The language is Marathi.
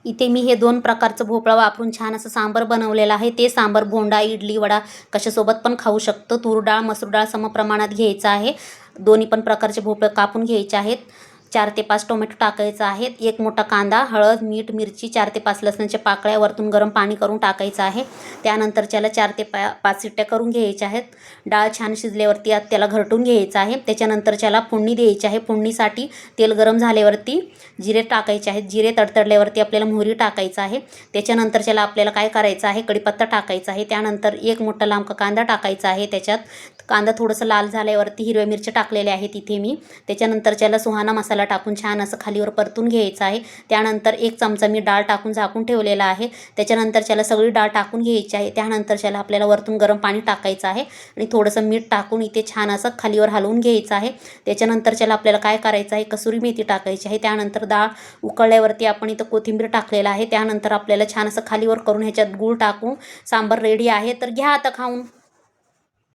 इथे मी हे 2 प्रकारचं भोपळा वापरून छान असं सांबार बनवलेलं आहे. ते सांबार भोंडा, इडली, वडा कशासोबत पण खाऊ शकतो. तूर डाळ, मसूर डाळ समप्रमाणात घ्यायचं आहे. दोन्ही पण प्रकारचे भोपळे कापून घ्यायचे आहेत. 4 ते 5 टोमॅटो टाकायचं आहे. 1 मोठा कांदा, हळद, मीठ, मिरची, 4 ते 5 लसणाच्या पाकळ्या, वरतून गरम पाणी करून टाकायचं आहे. त्यानंतर त्याला 4 ते 5 शिट्ट्या करून घ्यायच्या आहेत. डाळ छान शिजल्यावरती त्याला घरटून घ्यायचं आहे. त्याच्यानंतर त्याला फोडणी द्यायची आहे. फोडणीसाठी तेल गरम झाल्यावरती जिरे टाकायचे आहेत. जिरे तडतडल्यावरती आपल्याला मोहरी टाकायचं आहे. त्याच्यानंतर त्याला आपल्याला काय करायचं आहे, कढीपत्ता टाकायचा आहे. त्यानंतर 1 मोठा लांब कांदा टाकायचा आहे. त्याच्यात कांदा थोडंसं लाल झाल्यावरती हिरव्या मिरच्या टाकलेल्या आहेत इथे मी. त्याच्यानंतर त्याला सुहाना मसाला टाकून छान असं खालीवर परतून घ्यायचं आहे. त्यानंतर 1 चमचा मी डाळ टाकून झाकून ठेवलेला आहे. त्याच्यानंतर त्याला सगळी डाळ टाकून घ्यायची आहे. त्यानंतर त्याला आपल्याला वरतून गरम पाणी टाकायचं आहे आणि थोडंसं मीठ टाकून इथे छान असं खालीवर हलवून घ्यायचं आहे. त्याच्यानंतर त्याला आपल्याला काय करायचं आहे, कसुरी मेथी टाकायची आहे. त्यानंतर डाळ उकळल्यावरती आपण इथं कोथिंबीर टाकलेला आहे. त्यानंतर आपल्याला छान असं खालीवर करून ह्याच्यात गूळ टाकून सांबार रेडी आहे. तर घ्या आता खाऊन.